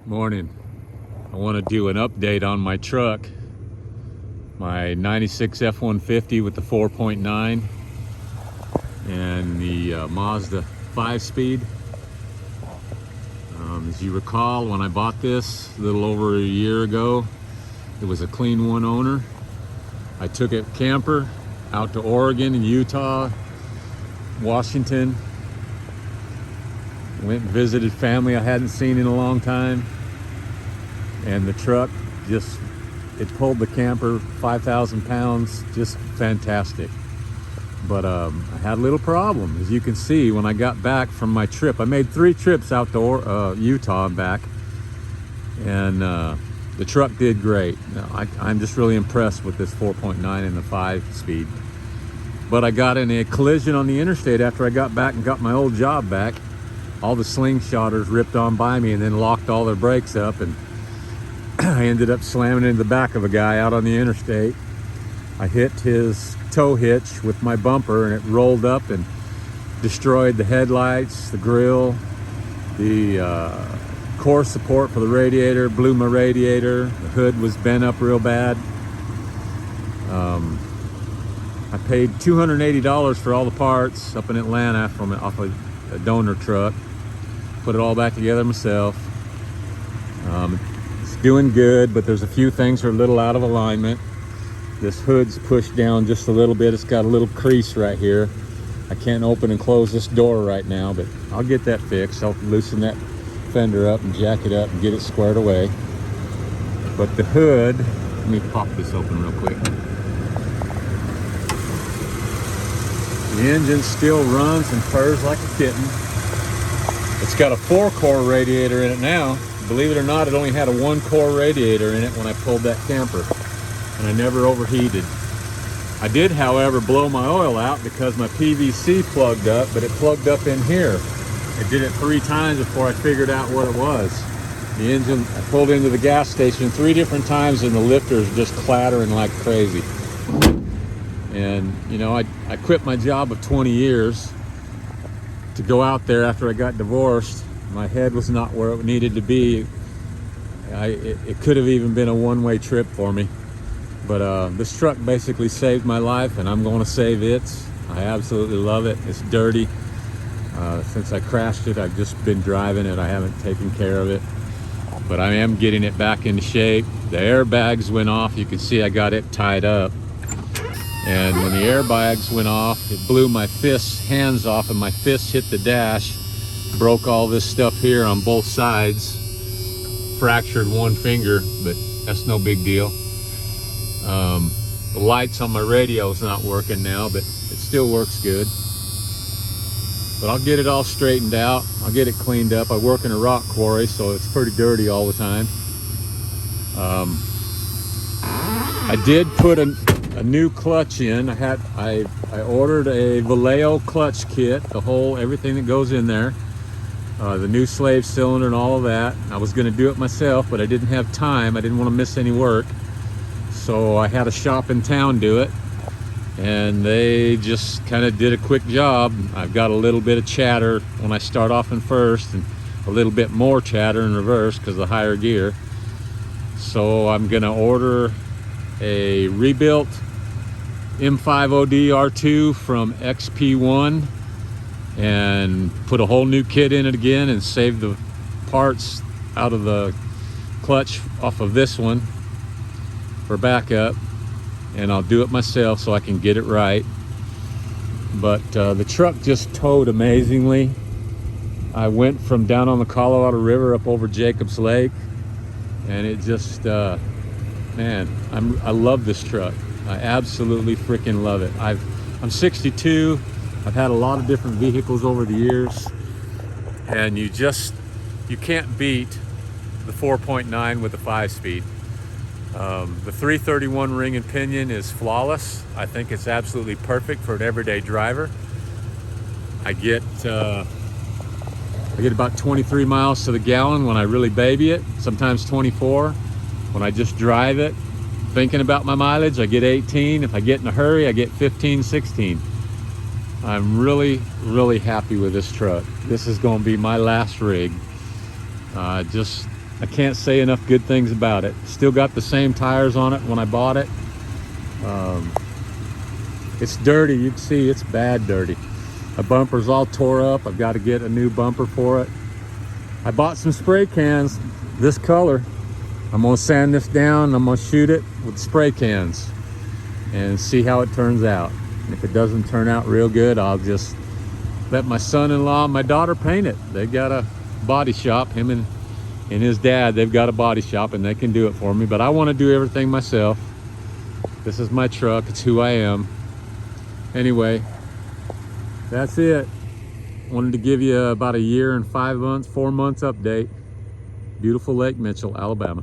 Morning. I want to do an update on my truck, my 96 F150 with the 4.9 and the Mazda 5-speed. As you recall, when I bought this a little over a year ago, it was a clean one owner. I took it camper out to Oregon and Utah, Washington. Went and visited family I hadn't seen in a long time. And the truck it pulled the camper 5,000 pounds, just fantastic. But I had a little problem. As you can see, when I got back from my trip, I made 3 trips out to Utah and back. And the truck did great. I'm just really impressed with this 4.9 and the 5-speed. But I got in a collision on the interstate after I got back and got my old job back. All the slingshotters ripped on by me and then locked all their brakes up, and I ended up slamming into the back of a guy out on the interstate. I hit his tow hitch with my bumper and it rolled up and destroyed the headlights, the grille, the core support for the radiator, blew my radiator. The hood was bent up real bad. I paid $280 for all the parts up in Atlanta off a donor truck. Put it all back together myself. It's doing good, but there's a few things that are a little out of alignment. This hood's pushed down just a little bit. It's got a little crease right here. I can't open and close this door right now, but I'll get that fixed. I'll loosen that fender up and jack it up and get it squared away. But the hood, let me pop this open real quick. The engine still runs and purrs like a kitten. It's got a 4-core radiator in it now. Believe it or not, it only had a 1-core radiator in it when I pulled that camper, and I never overheated. I did, however, blow my oil out because my PVC plugged up, but it plugged up in here. I did it 3 times before I figured out what it was. The engine, I pulled into the gas station 3 different times and the lifter's just clattering like crazy. And, you know, I quit my job of 20 years to go out there after I got divorced. My head was not where it needed to be. It could have even been a one-way trip for me. But this truck basically saved my life, and I'm going to save it. I absolutely love it. It's dirty. Since I crashed it, I've just been driving it. I haven't taken care of it. But I am getting it back into shape. The airbags went off. You can see I got it tied up. And when the airbags went off, it blew my hands off, and my fist hit the dash. Broke all this stuff here on both sides. Fractured one finger, but that's no big deal. The lights on my radio is not working now, but it still works good. But I'll get it all straightened out. I'll get it cleaned up. I work in a rock quarry, so it's pretty dirty all the time. I did put a new clutch in. I ordered a Vallejo clutch kit, everything that goes in there. The new slave cylinder and all of that. I was going to do it myself, but I didn't have time. I didn't want to miss any work. So I had a shop in town do it, and they just kind of did a quick job. I've got a little bit of chatter when I start off in first and a little bit more chatter in reverse because of the higher gear. So I'm going to order a rebuilt M5OD R2 from XP1 and put a whole new kit in it again and save the parts out of the clutch off of this one for backup, and I'll do it myself so I can get it right. But the truck just towed amazingly. I went from down on the Colorado River up over Jacobs Lake, and it just man, I love this truck. I absolutely freaking love it. I'm 62. I've had a lot of different vehicles over the years, and you can't beat the 4.9 with the 5-speed. The 331 ring and pinion is flawless. I think it's absolutely perfect for an everyday driver. I get about 23 miles to the gallon when I really baby it, sometimes 24. When I just drive it, thinking about my mileage, I get 18. If I get in a hurry, I get 15, 16. I'm really, really happy with this truck. This is going to be my last rig. Just I can't say enough good things about it. Still got the same tires on it when I bought it. It's dirty. You can see it's bad dirty. My bumper's all tore up. I've got to get a new bumper for it. I bought some spray cans this color. I'm gonna sand this down. I'm gonna shoot it with spray cans and see how it turns out. If it doesn't turn out real good, I'll just let my son-in-law and my daughter paint it. They've got a body shop. Him and his dad, they've got a body shop and they can do it for me, but I want to do everything myself. This is my truck. It's who I am. Anyway, that's it. Wanted to give you about a year and 5 months, 4 months update. Beautiful Lake Mitchell, Alabama.